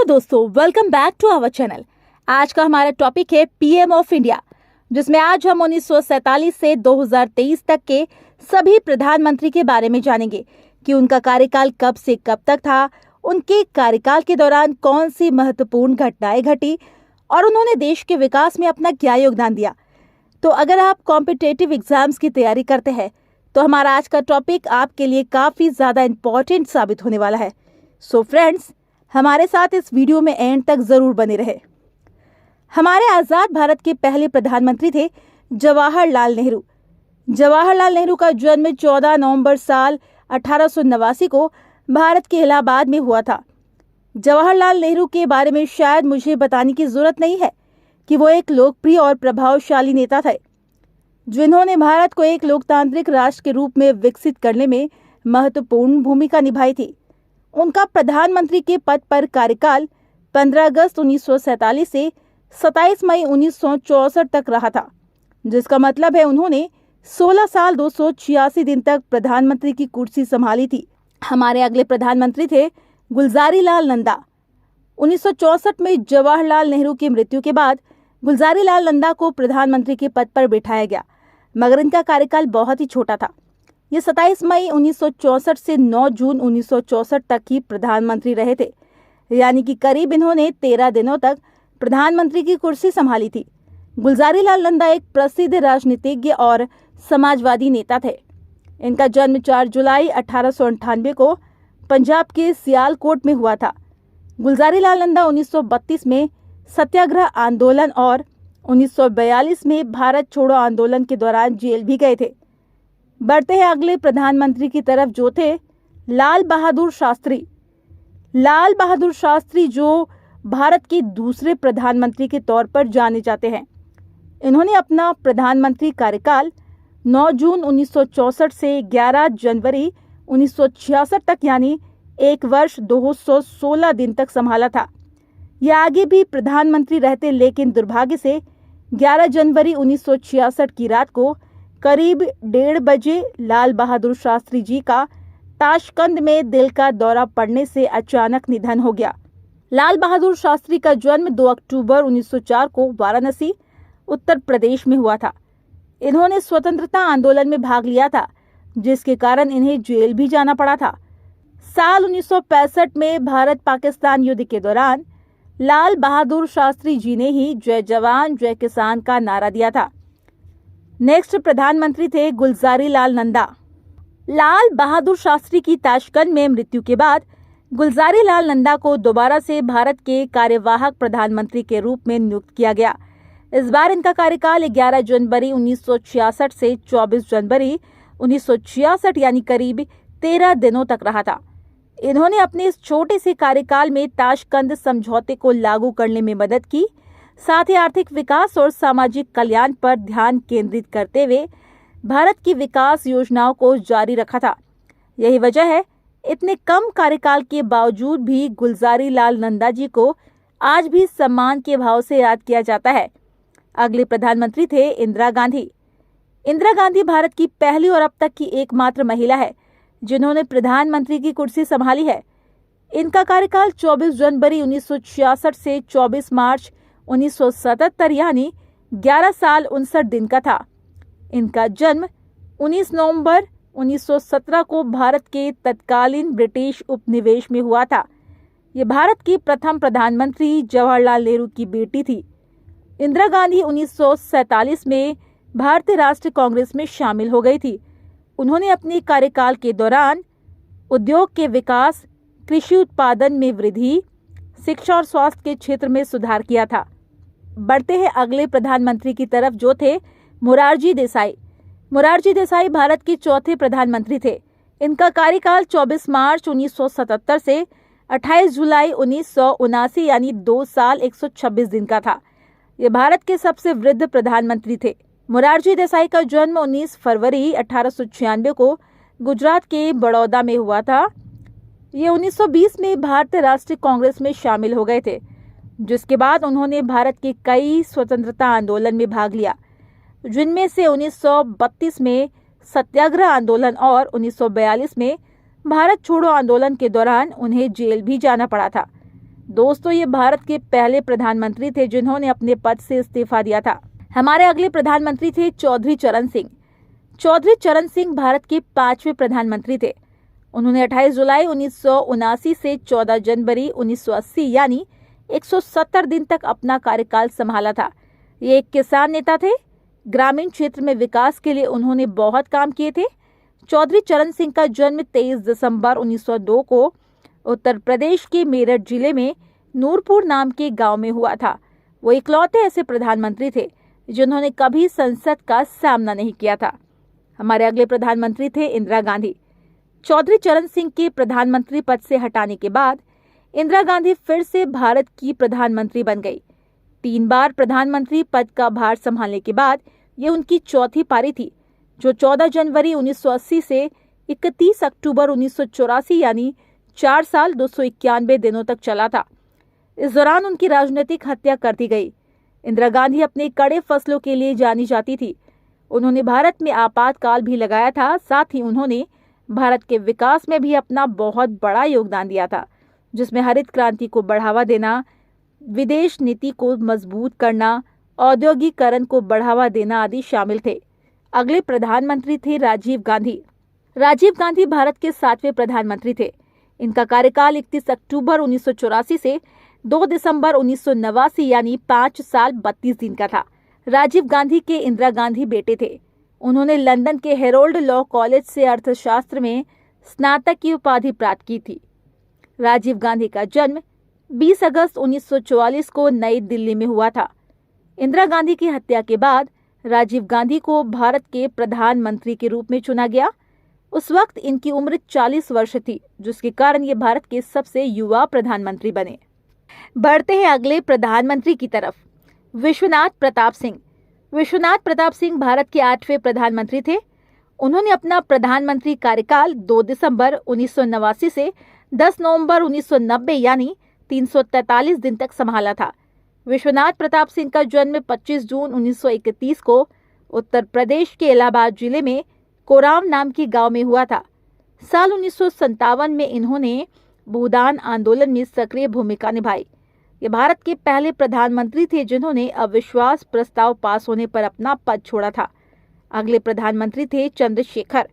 दोस्तों, welcome back to our channel. आज का हमारा टॉपिक है पीएम ऑफ इंडिया, जिसमें आज हम 1947 से 2023 तक के सभी प्रधानमंत्री के बारे में जानेंगे कि उनका कार्यकाल कब से कब तक था, उनके कार्यकाल के दौरान कौन सी महत्वपूर्ण घटनाएं घटी और उन्होंने देश के विकास में अपना क्या योगदान दिया। तो अगर आप कॉम्पिटिटिव एग्जाम्स की तैयारी करते हैं तो हमारा आज का टॉपिक आपके लिए काफ़ी ज़्यादा इम्पोर्टेंट साबित होने वाला है। सो फ्रेंड्स, हमारे साथ इस वीडियो में एंड तक जरूर बने रहे। हमारे आज़ाद भारत के पहले प्रधानमंत्री थे जवाहरलाल नेहरू। जवाहरलाल नेहरू का जन्म 14 नवंबर साल 1889 को भारत के इलाहाबाद में हुआ था। जवाहरलाल नेहरू के बारे में शायद मुझे बताने की जरूरत नहीं है कि वो एक लोकप्रिय और प्रभावशाली नेता थे, जिन्होंने भारत को एक लोकतांत्रिक राष्ट्र के रूप में विकसित करने में महत्वपूर्ण भूमिका निभाई थी। उनका प्रधानमंत्री के पद पर कार्यकाल 15 अगस्त 1947 से 27 मई 1964 तक रहा था, जिसका मतलब है उन्होंने 16 साल 286 दिन तक प्रधानमंत्री की कुर्सी संभाली थी। हमारे अगले प्रधानमंत्री थे गुलजारी लाल नंदा। 1964 में जवाहरलाल नेहरू की मृत्यु के बाद गुलजारी लाल नंदा को प्रधानमंत्री के पद पर बिठाया गया, मगर इनका कार्यकाल बहुत ही छोटा था। ये 27 मई 1964 से 9 जून 1964 तक ही प्रधानमंत्री रहे थे, यानी कि करीब इन्होंने 13 दिनों तक प्रधानमंत्री की कुर्सी संभाली थी। गुलजारी लाल नंदा एक प्रसिद्ध राजनीतिज्ञ और समाजवादी नेता थे। इनका जन्म 4 जुलाई 1898 को पंजाब के सियालकोट में हुआ था। गुलजारी लाल नंदा 1932 में सत्याग्रह आंदोलन और 1942 में भारत छोड़ो आंदोलन के दौरान जेल भी गए थे। बढ़ते हैं अगले प्रधानमंत्री की तरफ, जो थे लाल बहादुर शास्त्री। लाल बहादुर शास्त्री जो भारत के दूसरे प्रधानमंत्री के तौर पर जाने जाते हैं। इन्होंने अपना प्रधानमंत्री कार्यकाल 9 जून 1964 से 11 जनवरी 1966 तक, यानी 1 वर्ष 216 दिन तक संभाला था। ये आगे भी प्रधानमंत्री रहते, लेकिन दुर्भाग्य से 11 जनवरी 1966 की रात को करीब 1:30 बजे लाल बहादुर शास्त्री जी का ताशकंद में दिल का दौरा पड़ने से अचानक निधन हो गया। लाल बहादुर शास्त्री का जन्म 2 अक्टूबर 1904 को वाराणसी, उत्तर प्रदेश में हुआ था। इन्होंने स्वतंत्रता आंदोलन में भाग लिया था, जिसके कारण इन्हें जेल भी जाना पड़ा था। साल 1965 में भारत पाकिस्तान युद्ध के दौरान लाल बहादुर शास्त्री जी ने ही जय जवान जय किसान का नारा दिया था। नेक्स्ट प्रधानमंत्री थे गुलजारी लाल नंदा। लाल बहादुर शास्त्री की ताशकंद में मृत्यु के बाद गुलजारी लाल नंदा को दोबारा से भारत के कार्यवाहक प्रधानमंत्री के रूप में नियुक्त किया गया। इस बार इनका कार्यकाल 11 जनवरी 1966 से 24 जनवरी 1966, यानी करीब 13 दिनों तक रहा था। इन्होंने अपने इस छोटे से कार्यकाल में ताशकंद समझौते को लागू करने में मदद की, साथ ही आर्थिक विकास और सामाजिक कल्याण पर ध्यान केंद्रित करते हुए भारत की विकास योजनाओं को जारी रखा था। यही वजह है इतने कम कार्यकाल के बावजूद भी गुलजारी लाल नंदा जी को आज भी सम्मान के भाव से याद किया जाता है। अगले प्रधानमंत्री थे इंदिरा गांधी। इंदिरा गांधी भारत की पहली और अब तक की एकमात्र महिला है जिन्होंने प्रधानमंत्री की कुर्सी संभाली है। इनका कार्यकाल 24 जनवरी 1966 से 24 मार्च 1977, यानी 11 साल 59 दिन का था। इनका जन्म 19 नवंबर 1917 को भारत के तत्कालीन ब्रिटिश उपनिवेश में हुआ था। ये भारत की प्रथम प्रधानमंत्री जवाहरलाल नेहरू की बेटी थी। इंदिरा गांधी 1947 में भारतीय राष्ट्रीय कांग्रेस में शामिल हो गई थी। उन्होंने अपने कार्यकाल के दौरान उद्योग के विकास, कृषि उत्पादन में वृद्धि, शिक्षा और स्वास्थ्य के क्षेत्र में सुधार किया था। बढ़ते हैं अगले प्रधानमंत्री की तरफ, जो थे मोरारजी देसाई। मोरारजी देसाई भारत के चौथे प्रधानमंत्री थे। इनका कार्यकाल 24 मार्च 1977 से 28 जुलाई 1979, यानी 2 साल 126 दिन का था। ये भारत के सबसे वृद्ध प्रधानमंत्री थे। मोरारजी देसाई का जन्म 19 फरवरी 1896 को गुजरात के बड़ौदा में हुआ था। ये 1920 में भारतीय राष्ट्रीय कांग्रेस में शामिल हो गए थे, जिसके बाद उन्होंने भारत के कई स्वतंत्रता आंदोलन में भाग लिया, जिनमें से 1932 में सत्याग्रह आंदोलन और 1942 में भारत छोड़ो आंदोलन के दौरान उन्हें जेल भी जाना पड़ा था। दोस्तों, ये भारत के पहले प्रधानमंत्री थे जिन्होंने अपने पद से इस्तीफा दिया था। हमारे अगले प्रधानमंत्री थे चौधरी चरण सिंह। चौधरी चरण सिंह भारत के 5वें प्रधानमंत्री थे। उन्होंने 28 जुलाई 1979 से 14 जनवरी 1980 यानी 170 दिन तक अपना कार्यकाल संभाला था। ये एक किसान नेता थे। ग्रामीण क्षेत्र में विकास के लिए उन्होंने बहुत काम किए थे। चौधरी चरण सिंह का जन्म 23 दिसंबर 1902 को उत्तर प्रदेश के मेरठ जिले में नूरपुर नाम के गांव में हुआ था। वो इकलौते ऐसे प्रधानमंत्री थे जिन्होंने कभी संसद का सामना नहीं किया था। हमारे अगले प्रधानमंत्री थे इंदिरा गांधी। चौधरी चरण सिंह के प्रधानमंत्री पद से हटाने के बाद इंदिरा गांधी फिर से भारत की प्रधानमंत्री बन गई। 3 बार प्रधानमंत्री पद का भार संभालने के बाद ये उनकी चौथी पारी थी, जो 14 जनवरी 1980 से 31 अक्टूबर 1984 यानी 4 साल 291 दिनों तक चला था। इस दौरान उनकी राजनीतिक हत्या कर दी गई। इंदिरा गांधी अपने कड़े फैसलों के लिए जानी जाती थी। उन्होंने भारत में आपातकाल भी लगाया था। साथ ही उन्होंने भारत के विकास में भी अपना बहुत बड़ा योगदान दिया था, जिसमें हरित क्रांति को बढ़ावा देना, विदेश नीति को मजबूत करना, औद्योगिकरण को बढ़ावा देना आदि शामिल थे। अगले प्रधानमंत्री थे राजीव गांधी। राजीव गांधी भारत के 7वें प्रधानमंत्री थे। इनका कार्यकाल 31 अक्टूबर 1984 से 2 दिसंबर 1989 यानी 5 साल 32 दिन का था। राजीव गांधी के इंदिरा गांधी बेटे थे। उन्होंने लंदन के हेरोल्ड लॉ कॉलेज से अर्थशास्त्र में स्नातक की उपाधि प्राप्त की थी। राजीव गांधी का जन्म 20 अगस्त 1944 को नई दिल्ली में हुआ था। इंदिरा गांधी की हत्या के बाद राजीव गांधी को भारत के प्रधानमंत्री के रूप में चुना गया। उस वक्त इनकी उम्र 40 वर्ष थी, जिसके कारण ये भारत के सबसे युवा प्रधानमंत्री बने। बढ़ते हैं अगले प्रधानमंत्री की तरफ। विश्वनाथ प्रताप सिंह। विश्वनाथ प्रताप सिंह भारत के 8वें प्रधानमंत्री थे। उन्होंने अपना प्रधानमंत्री कार्यकाल 2 दिसंबर 1989 से 10 नवंबर 1990 यानी 343 दिन तक संभाला था। विश्वनाथ प्रताप सिंह का जन्म 25 जून 1931 को उत्तर प्रदेश के इलाहाबाद जिले में कोराम नाम के गांव में हुआ था। साल 1957 में इन्होंने भूदान आंदोलन में सक्रिय भूमिका निभाई। ये भारत के पहले प्रधानमंत्री थे जिन्होंने अविश्वास प्रस्ताव पास होने पर अपना पद छोड़ा था। अगले प्रधानमंत्री थे चंद्रशेखर।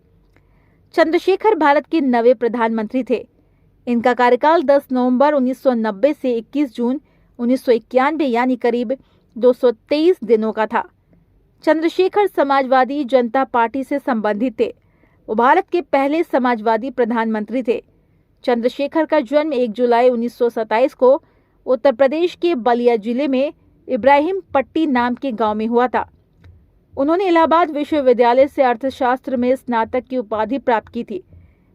चंद्रशेखर भारत के 9वें प्रधानमंत्री थे। इनका कार्यकाल 10 नवंबर 1990 से 21 जून 1991 यानी करीब 223 दिनों का था। चंद्रशेखर समाजवादी जनता पार्टी से संबंधित थे। वो भारत के पहले समाजवादी प्रधानमंत्री थे। चंद्रशेखर का जन्म 1 जुलाई 1927 को उत्तर प्रदेश के बलिया जिले में इब्राहिम पट्टी नाम के गांव में हुआ था। उन्होंने इलाहाबाद विश्वविद्यालय से अर्थशास्त्र में स्नातक की उपाधि प्राप्त की थी।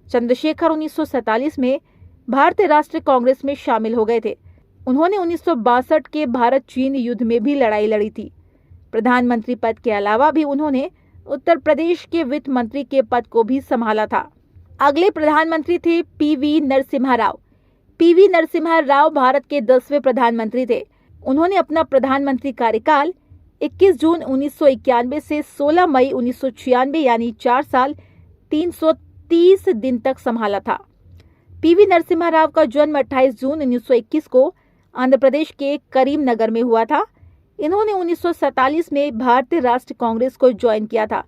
चंद्रशेखर 1947 में भारतीय राष्ट्रीय कांग्रेस में शामिल हो गए थे। उन्होंने 1962 के भारत चीन युद्ध में भी लड़ाई लड़ी थी। प्रधानमंत्री पद के अलावा भी उन्होंने उत्तर प्रदेश के वित्त मंत्री के पद को भी संभाला था। अगले प्रधानमंत्री थे पीवी नरसिम्हा राव। पीवी नरसिम्हा राव भारत के 10वें प्रधानमंत्री थे। उन्होंने अपना प्रधानमंत्री कार्यकाल 21 जून 1991 से 16 मई 1996 यानी 4 साल 330 दिन तक संभाला था। पीवी नरसिम्हा राव का जन्म 28 जून 1921 को आंध्र प्रदेश के करीमनगर में हुआ था। इन्होंने 1947 में भारतीय राष्ट्रीय कांग्रेस को ज्वाइन किया था।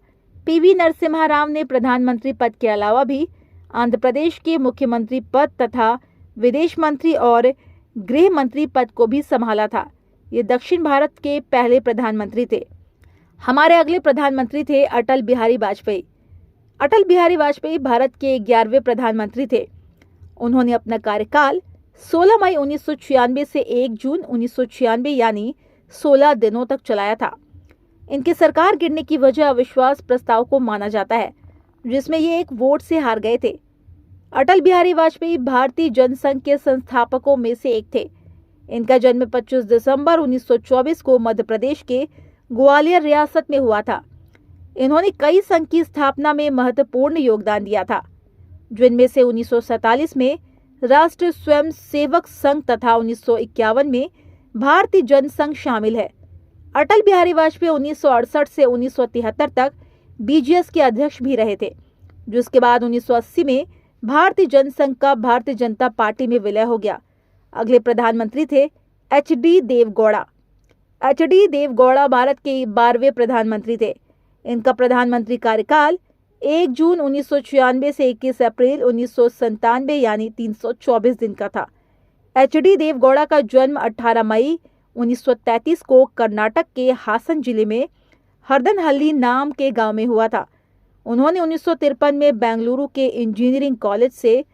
पीवी नरसिम्हा राव ने प्रधानमंत्री पद के अलावा भी आंध्र प्रदेश के मुख्यमंत्री पद तथा विदेश मंत्री और गृह मंत्री पद को भी संभाला था। ये दक्षिण भारत के पहले प्रधानमंत्री थे। हमारे अगले प्रधानमंत्री थे अटल बिहारी वाजपेयी। अटल बिहारी वाजपेयी भारत के 11वें प्रधानमंत्री थे। उन्होंने अपना कार्यकाल 16 मई 1996 से 1 जून 1996 यानी 16 दिनों तक चलाया था। इनकी सरकार गिरने की वजह अविश्वास प्रस्ताव को माना जाता है, जिसमें ये एक वोट से हार गए थे। अटल बिहारी वाजपेयी भारतीय जनसंघ के संस्थापकों में से एक थे। इनका जन्म 25 दिसंबर 1924 को मध्य प्रदेश के ग्वालियर रियासत में हुआ था। इन्होंने कई संघ की स्थापना में महत्वपूर्ण योगदान दिया था, जिनमें से 1947 में राष्ट्रीय स्वयं सेवक संघ तथा 1951 में भारतीय जनसंघ शामिल है। अटल बिहारी वाजपेयी 1968 से 1973 तक बीजीएस के अध्यक्ष भी रहे थे, जिसके बाद 1980 में भारतीय जनसंघ का भारतीय जनता पार्टी में विलय हो गया। अगले प्रधानमंत्री थे HD देवगौड़ा। HD देवगौड़ा भारत के 12वें प्रधानमंत्री थे। इनका प्रधानमंत्री कार्यकाल 1 जून 1996 से 21 अप्रैल 1997 यानी 324 दिन का था। HD देवगौड़ा का जन्म 18 मई 1933 को कर्नाटक के हासन जिले में हरदनहल्ली नाम के गांव में हुआ था। उन्होंने 1953 में बेंगलुरु के इंजीनियरिंग कॉलेज से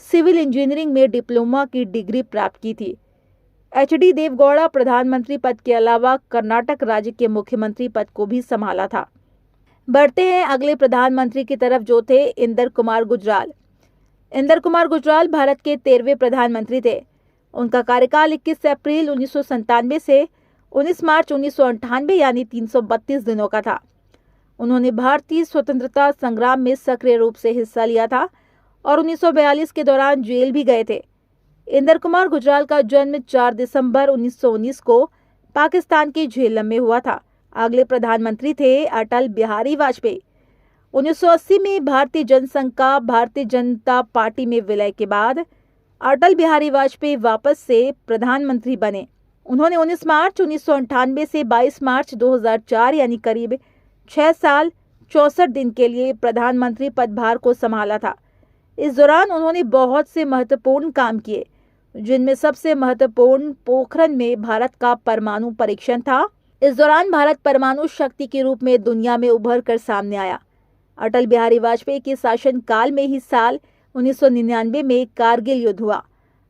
सिविल इंजीनियरिंग में डिप्लोमा की डिग्री प्राप्त की थी। HD देवगौड़ा प्रधानमंत्री पद के अलावा कर्नाटक राज्य के मुख्यमंत्री पद को भी संभाला था। बढ़ते हैं अगले प्रधानमंत्री की तरफ, जो थे इंदर कुमार गुजराल। इंदर कुमार गुजराल भारत के 13वें प्रधानमंत्री थे। उनका कार्यकाल 21 अप्रैल 1997 से 19 मार्च 1998 यानी 332 दिनों का था। उन्होंने भारतीय स्वतंत्रता संग्राम में सक्रिय रूप से हिस्सा लिया था और 1942 के दौरान जेल भी गए थे। इंदर कुमार गुजराल का जन्म 4 दिसंबर 1919 को पाकिस्तान के झेलम में हुआ था। अगले प्रधानमंत्री थे अटल बिहारी वाजपेयी। 1980 में भारतीय जनसंघ का भारतीय जनता पार्टी में विलय के बाद अटल बिहारी वाजपेयी वापस से प्रधानमंत्री बने। उन्होंने 19 मार्च 1998 से 22 मार्च 2004 यानी करीब 6 साल 64 दिन के लिए प्रधानमंत्री पदभार को संभाला था। इस दौरान उन्होंने बहुत से महत्वपूर्ण काम किए, जिनमें सबसे महत्वपूर्ण पोखरण में भारत का परमाणु परीक्षण था। इस दौरान भारत परमाणु शक्ति के रूप में दुनिया में उभर कर सामने आया। अटल बिहारी वाजपेयी के शासन काल में ही साल 1999 में कारगिल युद्ध हुआ,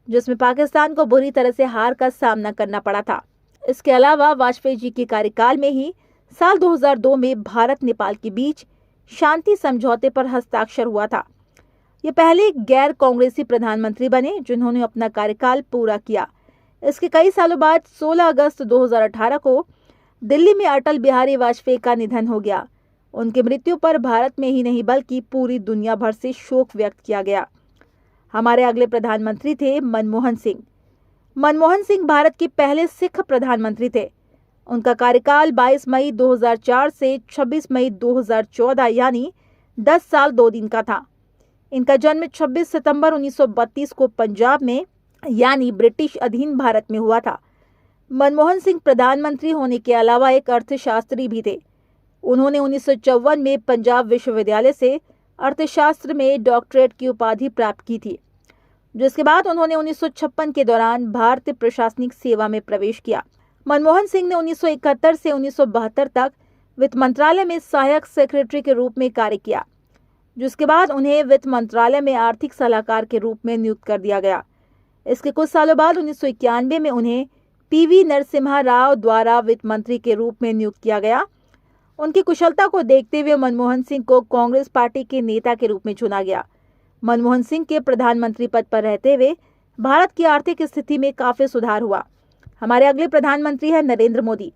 जिसमें पाकिस्तान को बुरी तरह से हार का सामना करना पड़ा था। इसके अलावा वाजपेयी जी के कार्यकाल में ही साल 2002 में भारत नेपाल के बीच शांति समझौते पर हस्ताक्षर हुआ था। ये पहले गैर कांग्रेसी प्रधानमंत्री बने जिन्होंने अपना कार्यकाल पूरा किया। इसके कई सालों बाद 16 अगस्त 2018 को दिल्ली में अटल बिहारी वाजपेयी का निधन हो गया। उनकी मृत्यु पर भारत में ही नहीं बल्कि पूरी दुनिया भर से शोक व्यक्त किया गया। हमारे अगले प्रधानमंत्री थे मनमोहन सिंह। मनमोहन सिंह भारत के पहले सिख प्रधानमंत्री थे। उनका कार्यकाल 22 मई 2004 से 26 मई 2014 यानी 10 साल 2 दिन का था। इनका जन्म 26 सितंबर 1932 को पंजाब में यानी ब्रिटिश अधीन भारत में हुआ था। मनमोहन सिंह प्रधानमंत्री होने के अलावा एक अर्थशास्त्री भी थे। उन्होंने 1954 में पंजाब विश्वविद्यालय से अर्थशास्त्र में डॉक्टरेट की उपाधि प्राप्त की थी, जिसके बाद उन्होंने 1956 के दौरान भारतीय प्रशासनिक सेवा में प्रवेश किया। मनमोहन सिंह ने 1971 से 1972 तक वित्त मंत्रालय में सहायक सेक्रेटरी के रूप में कार्य किया, जिसके बाद उन्हें वित्त मंत्रालय में आर्थिक सलाहकार के रूप में नियुक्त कर दिया गया। इसके कुछ सालों बाद 1991 में उन्हें PV नरसिम्हा राव द्वारा वित्त मंत्री के रूप में नियुक्त किया गया। उनकी कुशलता को देखते हुए मनमोहन सिंह को कांग्रेस पार्टी के नेता के रूप में चुना गया। मनमोहन सिंह के प्रधानमंत्री पद पर रहते हुए भारत की आर्थिक स्थिति में काफी सुधार हुआ। हमारे अगले प्रधानमंत्री है नरेंद्र मोदी।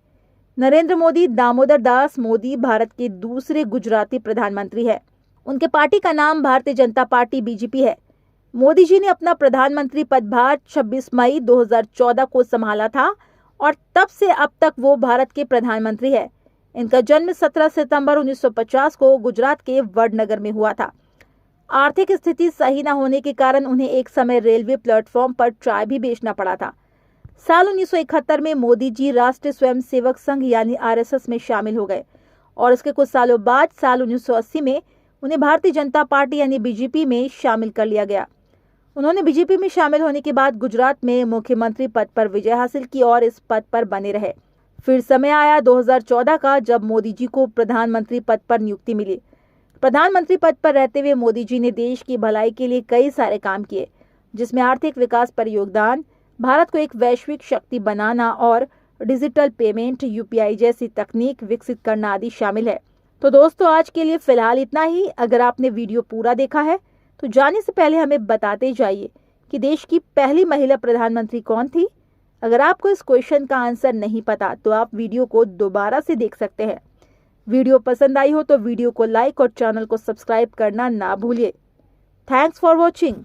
नरेंद्र मोदी दामोदर दास मोदी भारत के दूसरे गुजराती प्रधानमंत्री है। उनके पार्टी का नाम भारतीय जनता पार्टी BJP है। मोदी जी ने अपना प्रधानमंत्री पदभार 26 मई 2014 को संभाला था और तब से अब तक वो भारत के प्रधानमंत्री है। इनका जन्म 17 सितंबर 1950 को गुजरात के वडनगर में हुआ था। आर्थिक स्थिति सही न होने के कारण उन्हें एक समय रेलवे प्लेटफॉर्म पर चाय भी बेचना पड़ा था। साल 1971 में मोदी जी राष्ट्रीय स्वयंसेवक संघ यानी RSS में शामिल हो गए और इसके कुछ सालों बाद साल 1980 में उन्हें भारतीय जनता पार्टी यानी BJP में शामिल कर लिया गया। उन्होंने BJP में शामिल होने के बाद गुजरात में मुख्यमंत्री पद पर विजय हासिल की और इस पद पर बने रहे। फिर समय आया 2014 का, जब मोदी जी को प्रधानमंत्री पद पर नियुक्ति मिली। प्रधानमंत्री पद पर रहते हुए मोदी जी ने देश की भलाई के लिए कई सारे काम किए, जिसमें आर्थिक विकास पर योगदान, भारत को एक वैश्विक शक्ति बनाना और डिजिटल पेमेंट UPI जैसी तकनीक विकसित करना आदि शामिल है। तो दोस्तों, आज के लिए फिलहाल इतना ही। अगर आपने वीडियो पूरा देखा है तो जाने से पहले हमें बताते जाइए कि देश की पहली महिला प्रधानमंत्री कौन थी। अगर आपको इस क्वेश्चन का आंसर नहीं पता तो आप वीडियो को दोबारा से देख सकते हैं। वीडियो पसंद आई हो तो वीडियो को लाइक और चैनल को सब्सक्राइब करना ना भूलिए। Thanks for watching.